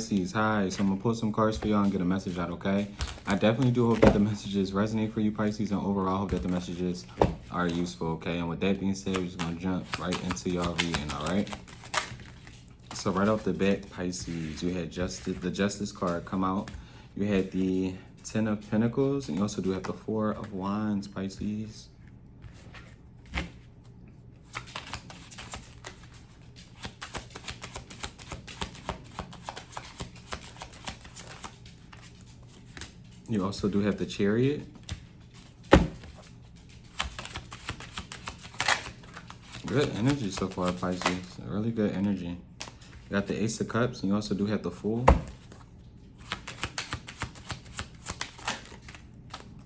Pisces, hi. So I'm gonna pull some cards for y'all and get a message out, okay? I definitely do hope that the messages resonate for you, Pisces, and overall hope that the messages are useful, okay? And with that being said, we're just gonna jump right into y'all reading, all right? So right off the bat, Pisces, you had the Justice card come out. You had the Ten of Pentacles, and you also do have the Four of Wands, Pisces. You also do have the Chariot. Good energy so far, Pisces. Really good energy. You got the Ace of Cups, and you also do have the Fool.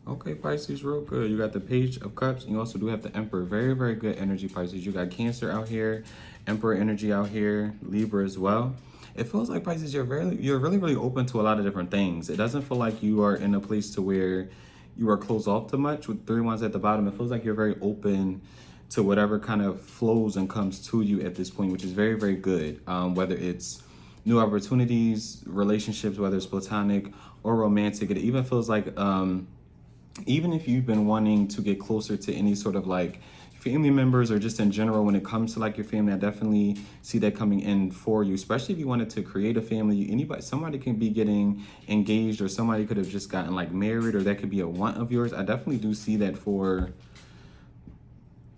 Okay, Pisces, real good. You got the Page of Cups, and you also do have the Emperor. Very, very good energy, Pisces. You got Cancer out here, Emperor energy out here, Libra as well. It feels like, Pisces, you're really open to a lot of different things. It doesn't feel like you are in a place to where you are closed off too much with 3 wands at the bottom. It feels like you're very open to whatever kind of flows and comes to you at this point, which is very, very good. Whether it's new opportunities, relationships, whether it's platonic or romantic, it even feels like even if you've been wanting to get closer to any sort of like family members or just in general when it comes to like your family, I definitely see that coming in for you, especially if you wanted to create a family. Somebody can be getting engaged, or somebody could have just gotten like married, or that could be a want of yours. I definitely do see that for,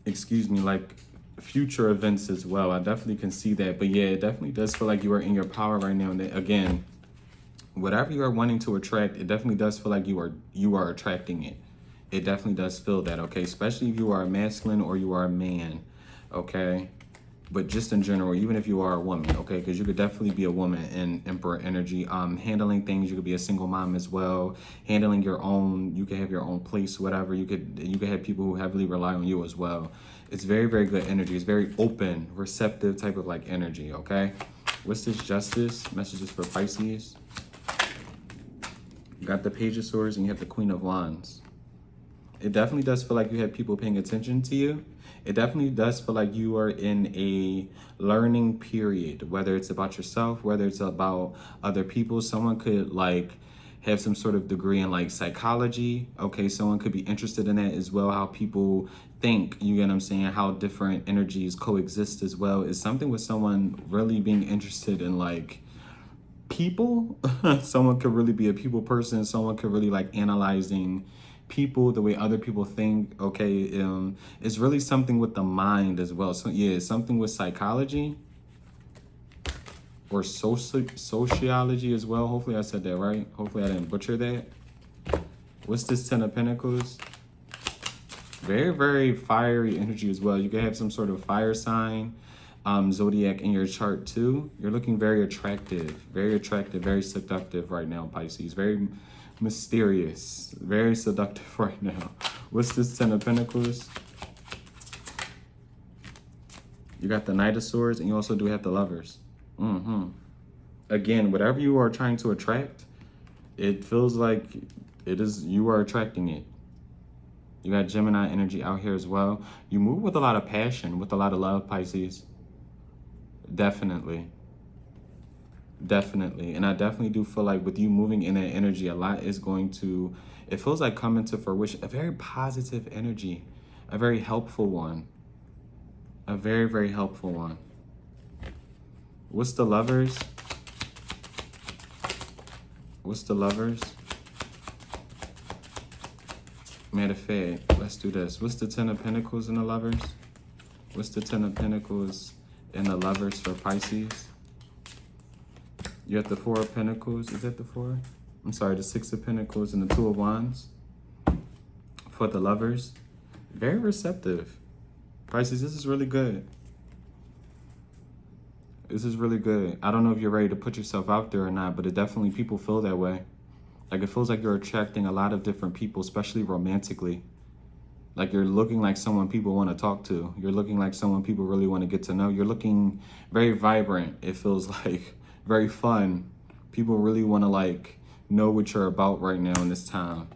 like future events as well. I definitely can see that. But yeah, it definitely does feel like you are in your power right now. And that, again, whatever you are wanting to attract, it definitely does feel like you are attracting it. It definitely does feel that, okay? Especially if you are a masculine or you are a man, okay? But just in general, even if you are a woman, okay? Because you could definitely be a woman in Emperor energy. Handling things, you could be a single mom as well. Handling your own, you could have your own place, whatever. You could have people who heavily rely on you as well. It's very, very good energy. It's very open, receptive type of like energy, okay? What's this Justice? Messages for Pisces. You got the Page of Swords and you have the Queen of Wands. It definitely does feel like you have people paying attention to you. It definitely does feel like you are in a learning period, whether it's about yourself, whether it's about other people. Someone could like have some sort of degree in like psychology. Okay, someone could be interested in that as well, how people think, you get what I'm saying, how different energies coexist as well. Is something with someone really being interested in like people. Someone could really be a people person. Someone could really like analyzing people, the way other people think. Okay, it's really something with the mind as well. So yeah, it's something with psychology or sociology as well. Hopefully I said that right. Hopefully I didn't butcher that. What's this Ten of Pentacles? Very, very fiery energy as well. You could have some sort of fire sign, zodiac in your chart too. You're looking very attractive, very seductive right now, Pisces. Very mysterious, very seductive right now. What's this Ten of Pentacles? You got the Knight of Swords, and you also do have the Lovers. Again, whatever you are trying to attract, it feels like you are attracting it. You got Gemini energy out here as well. You move with a lot of passion, with a lot of love, Pisces. Definitely. And I definitely do feel like with you moving in that energy, a lot is going to, it feels like coming to fruition. A very positive energy, a very helpful one. A very, very helpful one. What's the Lovers? What's the Lovers? Matter of fact, let's do this. What's the Ten of Pentacles in the Lovers? What's the Ten of Pentacles in the Lovers for Pisces? You have the Four of Pentacles. Is that the Four? I'm sorry, the Six of Pentacles and the Two of Wands for the Lovers. Very receptive. Pisces, this is really good. This is really good. I don't know if you're ready to put yourself out there or not, but it definitely, people feel that way. Like it feels like you're attracting a lot of different people, especially romantically. Like you're looking like someone people want to talk to. You're looking like someone people really want to get to know. You're looking very vibrant. It feels like very fun. People really want to like know what you're about right now in this time.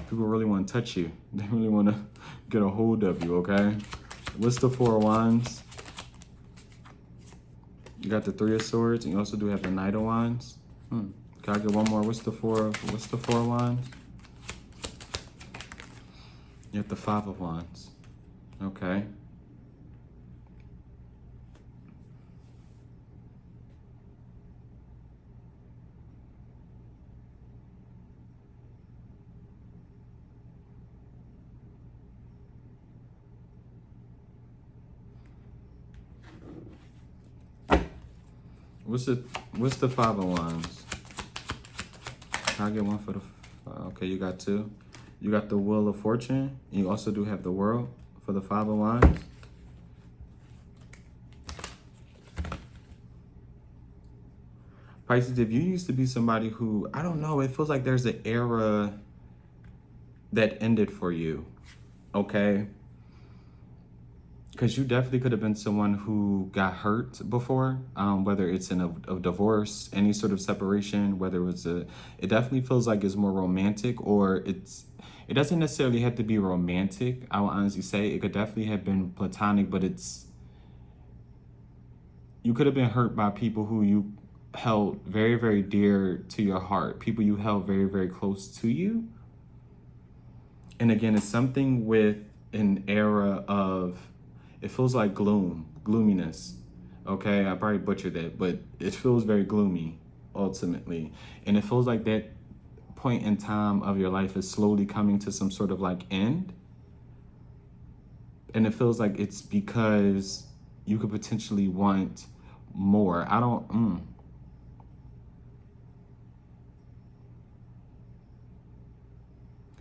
People really want to touch you. They really want to get a hold of you, okay? What's the Four of Wands? You got the Three of Swords, and you also do have the Knight of Wands. Can I get one more? What's the Four of Wands? You have the Five of Wands. Okay. What's the Five of Wands? Can I get one for the? Okay, you got two. You got the Wheel of Fortune. And you also do have the World for the Five of Wands. Pisces, if you used to be somebody who, I don't know, it feels like there's an era that ended for you, okay? Because you definitely could have been someone who got hurt before, whether it's in a divorce, any sort of separation, whether it was it definitely feels like it's more romantic, or it doesn't necessarily have to be romantic. I will honestly say it could definitely have been platonic, but you could have been hurt by people who you held very, very dear to your heart, people you held very, very close to you. And again, it's something with an era of, it feels like gloominess. Okay, I probably butchered that, but it feels very gloomy ultimately. And it feels like that point in time of your life is slowly coming to some sort of like end. And it feels like it's because you could potentially want more.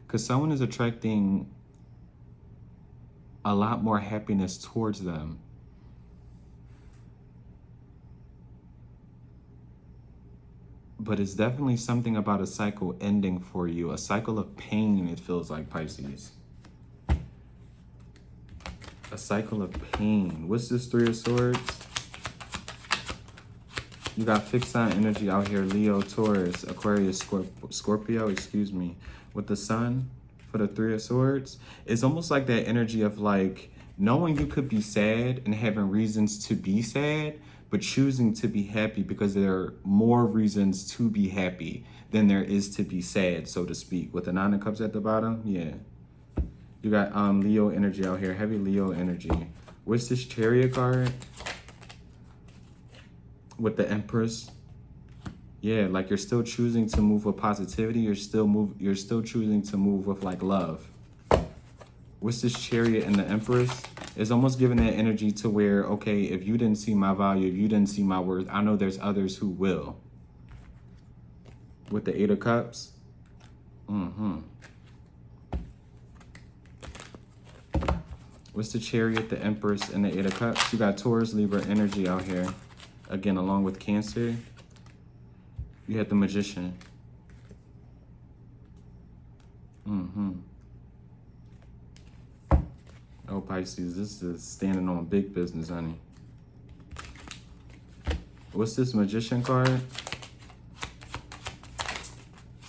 Because someone is attracting a lot more happiness towards them. But it's definitely something about a cycle ending for you. A cycle of pain, it feels like, Pisces. A cycle of pain. What's this Three of Swords? You got fixed sign energy out here. Leo, Taurus, Aquarius, Scorpio, excuse me. With the Sun for the Three of Swords. It's almost like that energy of like knowing you could be sad and having reasons to be sad, but choosing to be happy because there are more reasons to be happy than there is to be sad, so to speak. With the Nine of Cups at the bottom, yeah. You got Leo energy out here, heavy Leo energy. What's this Chariot card? With the Empress. Yeah, like you're still choosing to move with positivity. You're still choosing to move with like love. What's this Chariot and the Empress? It's almost giving that energy to where, okay, if you didn't see my value, if you didn't see my worth, I know there's others who will. With the Eight of Cups. What's the Chariot, the Empress, and the Eight of Cups? You got Taurus, Libra energy out here. Again, along with Cancer. You had the Magician. Oh, Pisces, this is standing on big business, honey. What's this Magician card?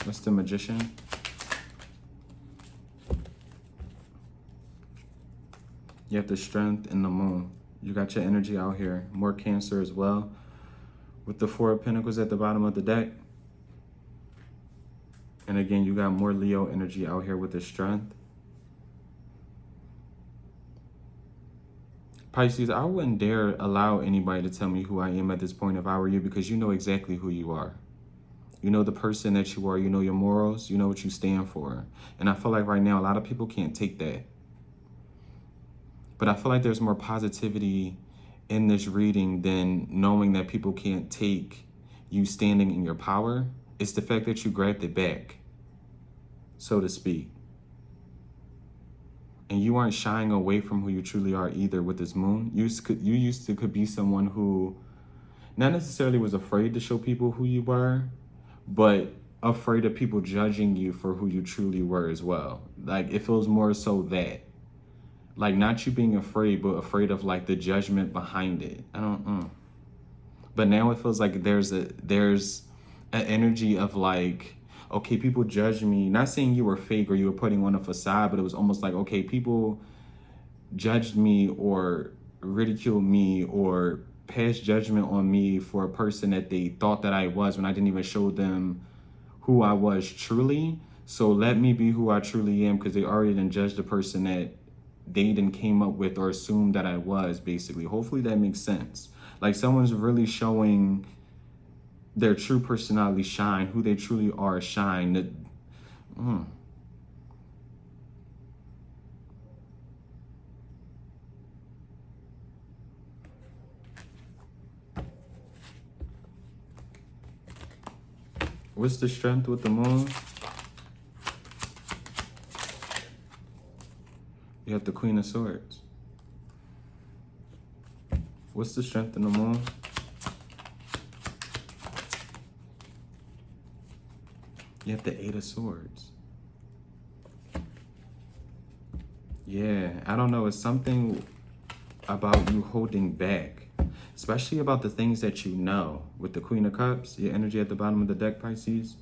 What's the Magician? You have the Strength and the Moon. You got your energy out here. More Cancer as well. With the Four of Pentacles at the bottom of the deck. And again, you got more Leo energy out here with the Strength. Pisces, I wouldn't dare allow anybody to tell me who I am at this point if I were you, because you know exactly who you are. You know the person that you are. You know your morals. You know what you stand for. And I feel like right now, a lot of people can't take that. But I feel like there's more positivity in this reading than knowing that people can't take you standing in your power. It's the fact that you grabbed it back, so to speak. And you aren't shying away from who you truly are either with this moon. You used to could be someone who not necessarily was afraid to show people who you were, but afraid of people judging you for who you truly were as well. Like, it feels more so that. Like, not you being afraid, but afraid of like the judgment behind it. But now it feels like there's an energy of like, okay, people judge me. Not saying you were fake or you were putting on a facade, but it was almost like, okay, people judged me or ridiculed me or passed judgment on me for a person that they thought that I was when I didn't even show them who I was truly. So let me be who I truly am, because they already done judged the person that they done came up with or assumed that I was, basically. Hopefully that makes sense. Like someone's really showing their true personality shine, who they truly are shine. What's the strength with the moon? You have the Queen of Swords. What's the strength in the moon? You have the Eight of Swords. Yeah, I don't know. It's something about you holding back, especially about the things that you know. With the Queen of Cups, your energy at the bottom of the deck, Pisces.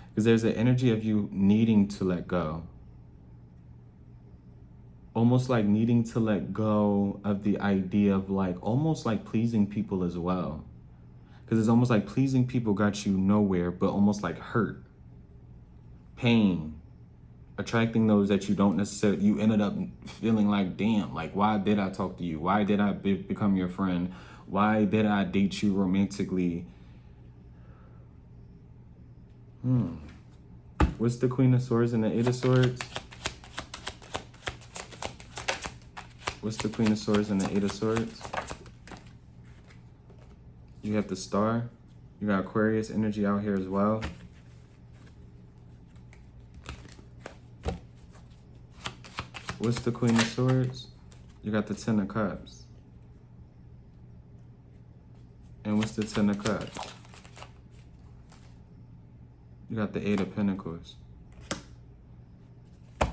Because there's an energy of you needing to let go. Almost like needing to let go of the idea of like, almost like pleasing people as well. Because it's almost like pleasing people got you nowhere, but almost like hurt, pain, attracting those that you don't necessarily, you ended up feeling like, damn, like, why did I talk to you? Why did I become your friend? Why did I date you romantically? What's the Queen of Swords and the Eight of Swords? What's the Queen of Swords and the Eight of Swords? You have the Star. You got Aquarius energy out here as well. What's the Queen of Swords? You got the Ten of Cups. And what's the Ten of Cups? You got the Eight of Pentacles.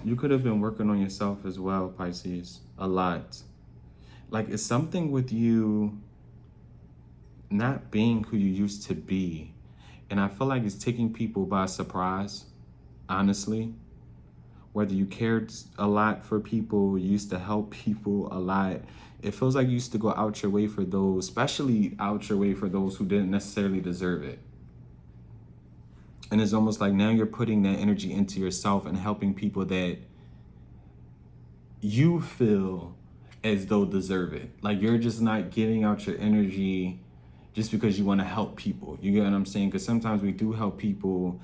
You could have been working on yourself as well, Pisces, a lot. Like, it's something with you not being who you used to be. And I feel like it's taking people by surprise, honestly. Whether you cared a lot for people, you used to help people a lot. It feels like you used to go out your way for those, especially out your way for those who didn't necessarily deserve it. And it's almost like now you're putting that energy into yourself and helping people that you feel as though deserve it. Like you're just not giving out your energy just because you want to help people. You get what I'm saying? Because sometimes we do help people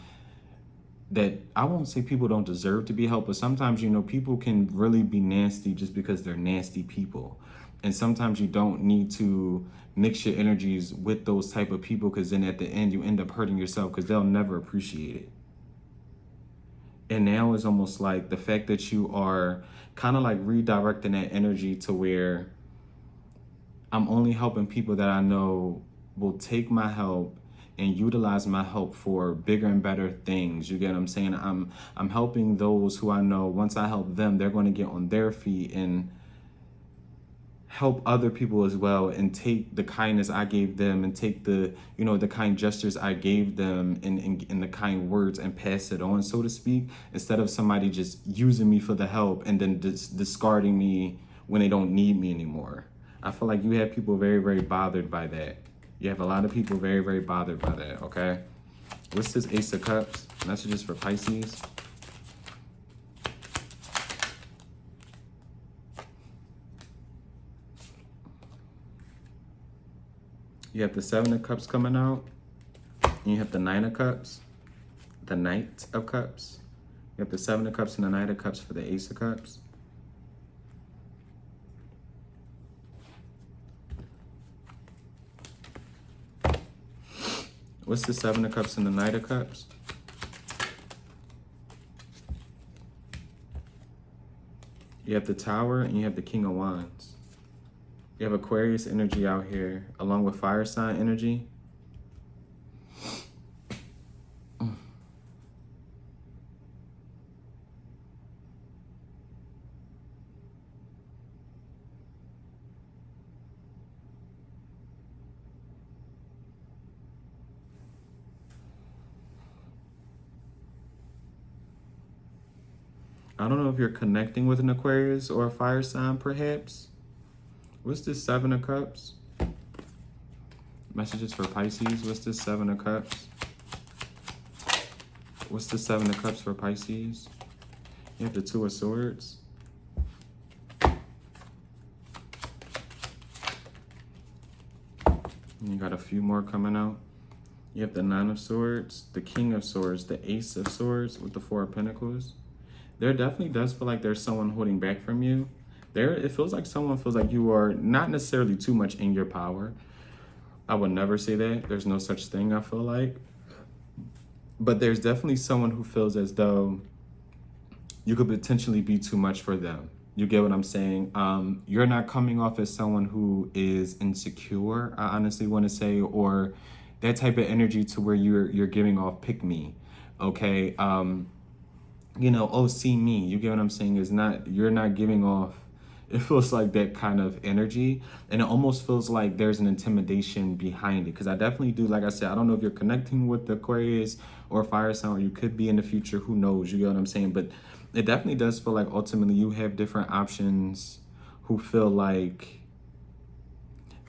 that, I won't say people don't deserve to be helped, but sometimes, you know, people can really be nasty just because they're nasty people. And sometimes you don't need to mix your energies with those type of people, because then at the end you end up hurting yourself because they'll never appreciate it. And now it's almost like the fact that you are kind of like redirecting that energy to where I'm only helping people that I know will take my help and utilize my help for bigger and better things. You get what I'm saying? I'm helping those who I know, once I help them, they're going to get on their feet and help other people as well, and take the kindness I gave them and take the, you know, the kind gestures I gave them and the kind words and pass it on, so to speak, instead of somebody just using me for the help and then discarding me when they don't need me anymore. I feel like you have people very, very bothered by that. You have a lot of people very, very bothered by that, okay? What's this Ace of Cups? Messages for Pisces. You have the Seven of Cups coming out. And you have the Nine of Cups. The Knight of Cups. You have the Seven of Cups and the Knight of Cups for the Ace of Cups. What's the Seven of Cups and the Knight of Cups? You have the Tower and you have the King of Wands. You have Aquarius energy out here along with fire sign energy. I don't know if you're connecting with an Aquarius or a fire sign, perhaps. What's this Seven of Cups? Messages for Pisces. What's this Seven of Cups? What's the Seven of Cups for Pisces? You have the Two of Swords. And you got a few more coming out. You have the Nine of Swords, the King of Swords, the Ace of Swords with the Four of Pentacles. There definitely does feel like there's someone holding back from you. It feels like someone feels like you are not necessarily too much in your power. I would never say that. There's no such thing, I feel like. But there's definitely someone who feels as though you could potentially be too much for them. You get what I'm saying? You're not coming off as someone who is insecure, I honestly want to say, or that type of energy to where you're giving off pick me, okay? You know, oh, see me. You get what I'm saying? You're not giving off, it feels like that kind of energy, and it almost feels like there's an intimidation behind it, because I definitely do, like I said, I don't know if you're connecting with the Aquarius or fire sign, or you could be in the future, who knows, you get what I'm saying? But it definitely does feel like ultimately you have different options who feel like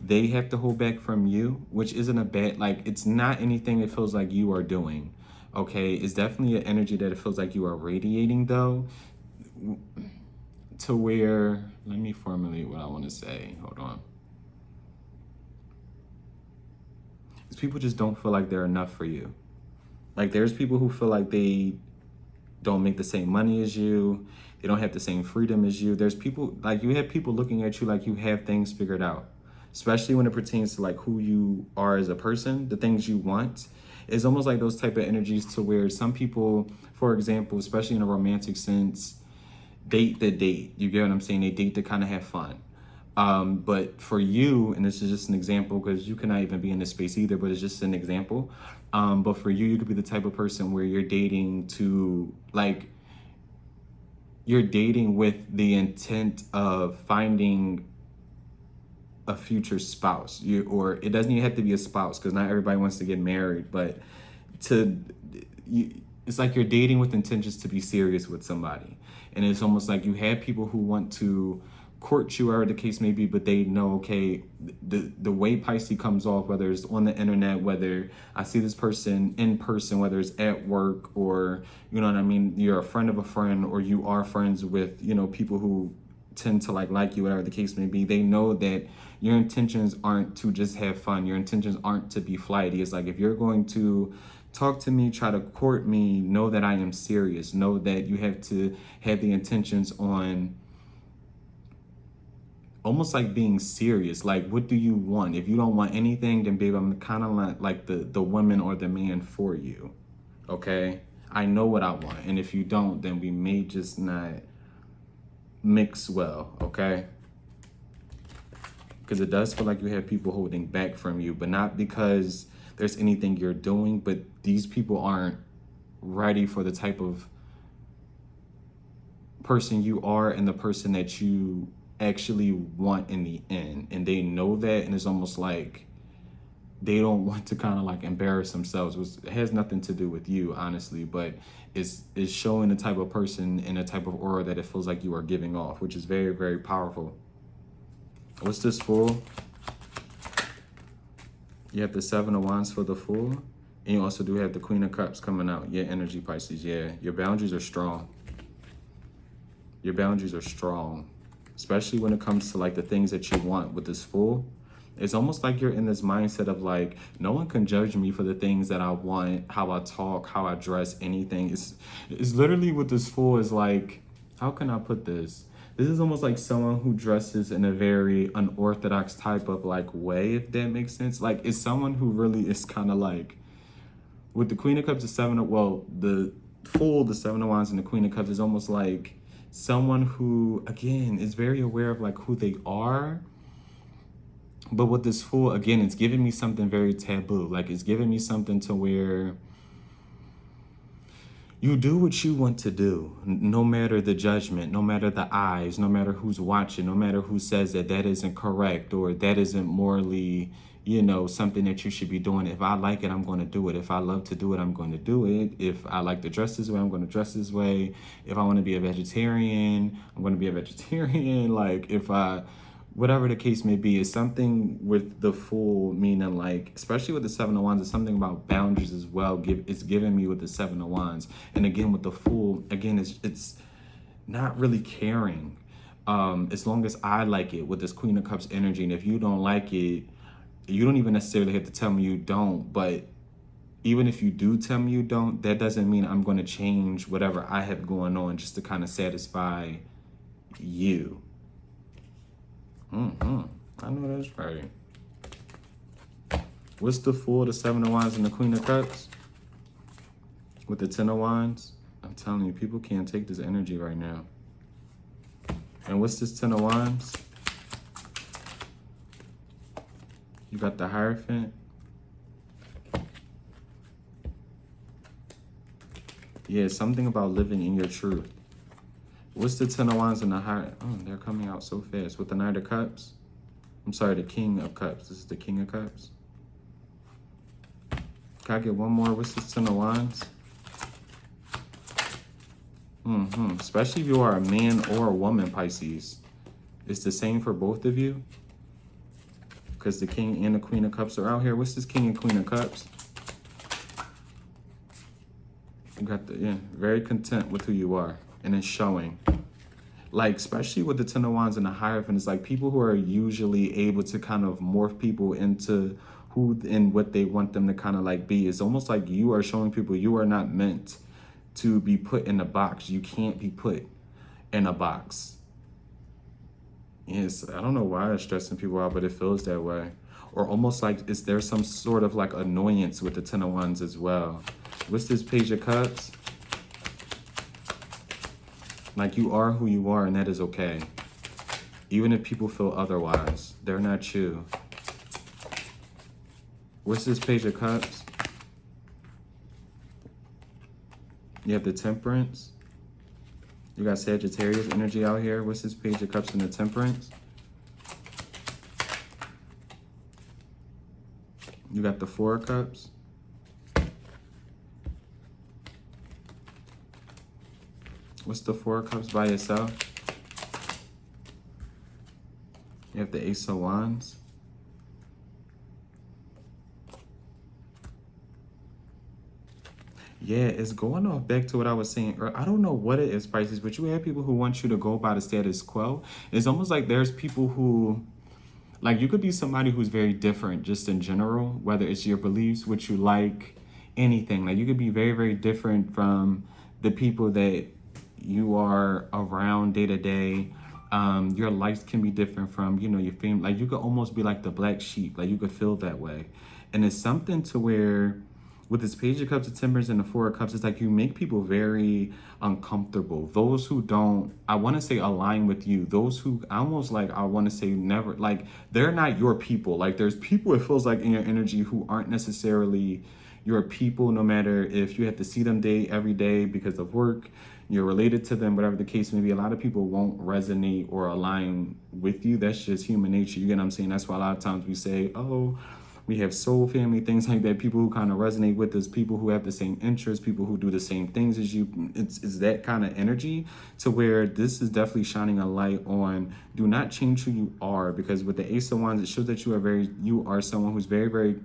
they have to hold back from you, which isn't a bad, like, it's not anything it feels like you are doing, okay? It's definitely an energy that it feels like you are radiating, though, to where, let me formulate what I want to say. Hold on. Because people just don't feel like they're enough for you. Like, there's people who feel like they don't make the same money as you. They don't have the same freedom as you. There's people, like, you have people looking at you like you have things figured out, especially when it pertains to like who you are as a person, the things you want. It's almost like those type of energies to where some people, for example, especially in a romantic sense, date the date. You get what I'm saying? They date to kind of have fun. But for you, and this is just an example because you cannot even be in this space either, but it's just an example. But for you, you could be the type of person where you're dating to, like, you're dating with the intent of finding a future spouse. Or it doesn't even have to be a spouse, because not everybody wants to get married, but it's like you're dating with intentions to be serious with somebody. And it's almost like you have people who want to court you, whatever the case may be, but they know, okay, the way Pisces comes off, whether it's on the internet, whether I see this person in person, whether it's at work, or, you know what I mean, you're a friend of a friend, or you are friends with, you know, people who tend to like you, whatever the case may be, they know that your intentions aren't to just have fun. Your intentions aren't to be flighty. It's like, if you're going to talk to me, try to court me, know that I am serious. Know that you have to have the intentions on almost like being serious. Like, what do you want? If you don't want anything, then babe, I'm kind of like the woman or the man for you. Okay? I know what I want. And if you don't, then we may just not mix well, okay? Because it does feel like you have people holding back from you, but not because there's anything you're doing, but these people aren't ready for the type of person you are and the person that you actually want in the end. And they know that, and it's almost like they don't want to kind of like embarrass themselves, which has nothing to do with you, honestly, but it's showing the type of person and the type of aura that it feels like you are giving off, which is very, very powerful. What's this Fool? You have the Seven of Wands for the Fool, and you also do have the Queen of Cups coming out. Yeah, energy, Pisces. Yeah, your boundaries are strong. Your boundaries are strong, especially when it comes to like the things that you want with this Fool. It's almost like you're in this mindset of like, no one can judge me for the things that I want, how I talk, how I dress, anything. It's literally with this Fool is like, how can I put this? This is almost like someone who dresses in a very unorthodox type of like way, if that makes sense. Like, it's someone who really is kind of like, with the Queen of Cups, the Fool, the Seven of Wands, and the Queen of Cups is almost like someone who, again, is very aware of like who they are. But with this Fool, again, it's giving me something very taboo. Like, it's giving me something to where you do what you want to do, no matter the judgment, no matter the eyes, no matter who's watching, no matter who says that that isn't correct or that isn't morally, you know, something that you should be doing. If I like it, I'm going to do it. If I love to do it, I'm going to do it. If I like to dress this way, I'm going to dress this way. If I want to be a vegetarian, I'm going to be a vegetarian. Like if I, whatever the case may be, is something with the full meaning, like, especially with the Seven of Wands, it's something about boundaries as well. It's giving me with the Seven of Wands. And again, with the Fool, again, it's not really caring. As long as I like it with this Queen of Cups energy. And if you don't like it, you don't even necessarily have to tell me you don't. But even if you do tell me you don't, that doesn't mean I'm going to change whatever I have going on just to kind of satisfy you. I know that's right. What's the Fool, the Seven of Wands, and the Queen of Cups? With the Ten of Wands? I'm telling you, people can't take this energy right now. And what's this Ten of Wands? You got the Hierophant. Yeah, something about living in your truth. What's the Ten of Wands and the Hierophant? Oh, they're coming out so fast. With the Knight of Cups? I'm sorry, the King of Cups. This is the King of Cups. Can I get one more? What's this Ten of Wands? Especially if you are a man or a woman, Pisces. It's the same for both of you. Because the King and the Queen of Cups are out here. What's this King and Queen of Cups? You got the, yeah, very content with who you are. And it's showing. Like, especially with the Ten of Wands and the Hierophant, it's like people who are usually able to kind of morph people into who and what they want them to kind of like be. It's almost like you are showing people you are not meant to be put in a box. You can't be put in a box. Yes, I don't know why it's stressing people out, but it feels that way. Or almost like, is there some sort of like annoyance with the Ten of Wands as well? What's this Page of Cups? Like, you are who you are, and that is okay. Even if people feel otherwise, they're not you. What's this Page of Cups? You have the Temperance. You got Sagittarius energy out here. What's this Page of Cups and the Temperance? You got the Four of Cups. What's the Four of Cups by itself? You have the Ace of Wands. Yeah, it's going off back to what I was saying earlier. I don't know what it is, Pisces, but you have people who want you to go by the status quo. It's almost like there's people who, like, you could be somebody who's very different just in general, whether it's your beliefs, what you like, anything. Like, you could be very, very different from the people that you are around day to day. Your life can be different from, you know, your family. Like, you could almost be like the black sheep. Like, you could feel that way. And it's something to where, with this Page of Cups, the Temperance, and the Four of Cups, it's like you make people very uncomfortable. Those who don't, I want to say align with you. Those who, almost like, I want to say never, like, they're not your people. Like, there's people, it feels like, in your energy who aren't necessarily your people, no matter if you have to see them every day because of work, you're related to them, whatever the case may be. A lot of people won't resonate or align with you. That's just human nature. You get what I'm saying? That's why a lot of times we say, oh, we have soul family, things like that. People who kind of resonate with us, people who have the same interests, people who do the same things as you. It's that kind of energy, to where this is definitely shining a light on, do not change who you are. Because with the Ace of Wands, it shows that you are someone who's very, very,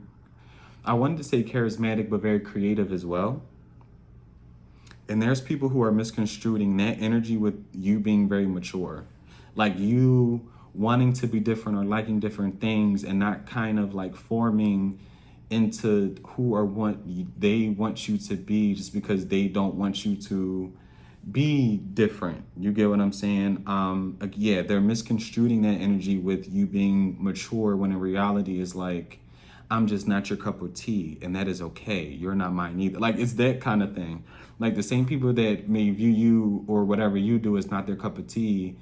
I wanted to say charismatic, but very creative as well. And there's people who are misconstruing that energy with you being very mature. Like, you wanting to be different or liking different things and not kind of like forming into who or what they want you to be just because they don't want you to be different. You get what I'm saying? Yeah, they're misconstruing that energy with you being mature, when in reality is like, I'm just not your cup of tea, and that is okay. You're not mine either. Like, it's that kind of thing. Like, the same people that may view you or whatever you do as not their cup of tea,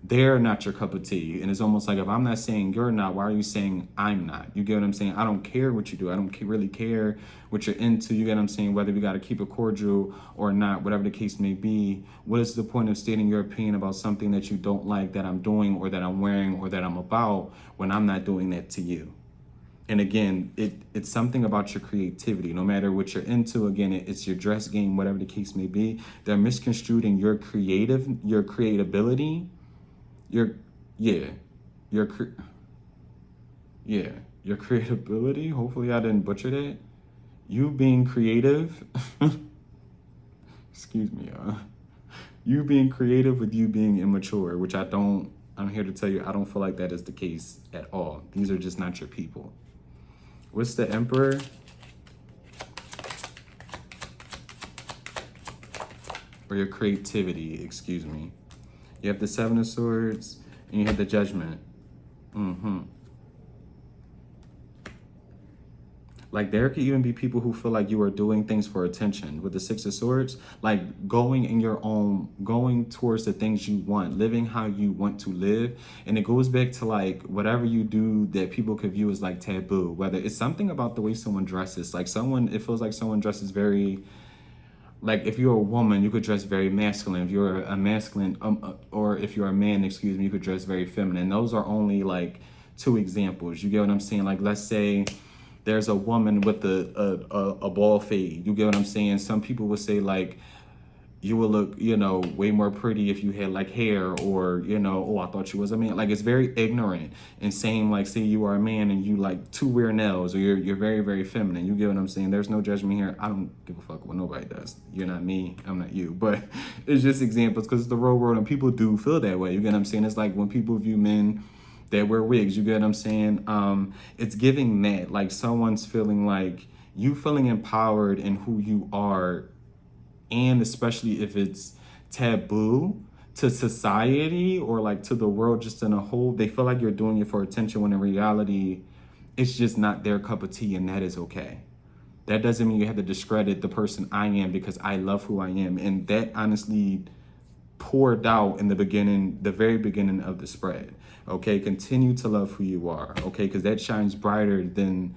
they're not your cup of tea. And it's almost like, if I'm not saying you're not, why are you saying I'm not? You get what I'm saying? I don't care what you do. I don't really care what you're into. You get what I'm saying? Whether we got to keep it cordial or not, whatever the case may be. What is the point of stating your opinion about something that you don't like that I'm doing or that I'm wearing or that I'm about, when I'm not doing that to you? And again, it's something about your creativity. No matter what you're into, again, it's your dress game, whatever the case may be. They're misconstruing your creatability, your yeah, your yeah, your creatability. Hopefully, I didn't butcher that. You being creative. Excuse me, you being creative with you being immature, which I'm here to tell you, I don't feel like that is the case at all. These are just not your people. What's the Emperor? Or your creativity, excuse me. You have the Seven of Swords, and you have the Judgment. Like, there could even be people who feel like you are doing things for attention. With the Six of Swords, like going towards the things you want, living how you want to live. And it goes back to like whatever you do that people could view as like taboo, whether it's something about the way someone dresses. Like it feels like someone dresses very, like if you're a woman, you could dress very masculine. If you're a masculine, or if you're a man, excuse me, you could dress very feminine. Those are only like two examples. You get what I'm saying? Like, let's say there's a woman with a ball fade. You get what I'm saying? Some people would say like, you will look, way more pretty if you had like hair, or, oh, I thought you was a man. Like, it's very ignorant. And saying like, say you are a man and you like too weird nails, or you're very, very feminine. You get what I'm saying? There's no judgment here. I don't give a fuck what nobody does. You're not me, I'm not you. But it's just examples, because it's the real world and people do feel that way. You get what I'm saying? It's like when people view men that wear wigs, you get what I'm saying? It's giving that, like someone's feeling like you feeling empowered in who you are. And especially if it's taboo to society or like to the world just in a whole, they feel like you're doing it for attention, when in reality, it's just not their cup of tea, and that is okay. That doesn't mean you have to discredit the person I am, because I love who I am. And that honestly poured out in the beginning, the very beginning of the spread. Okay, continue to love who you are. Okay, because that shines brighter than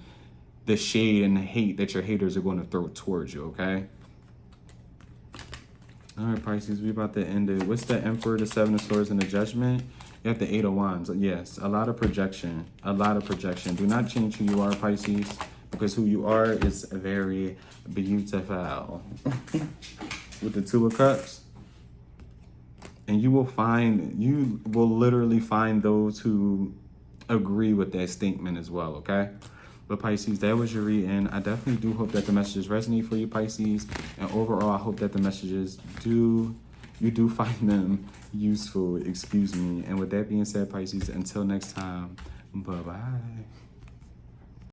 the shade and the hate that your haters are going to throw towards you. Okay. All right, Pisces, we about to end it. What's the Emperor, the Seven of Swords, and the Judgment? You have the Eight of Wands. Yes, a lot of projection. A lot of projection. Do not change who you are, Pisces, because who you are is very beautiful. With the Two of Cups. And you will literally find those who agree with that statement as well, okay? But Pisces, that was your reading. I definitely do hope that the messages resonate for you, Pisces. And overall, I hope that the messages you do find them useful, excuse me. And with that being said, Pisces, until next time, bye-bye.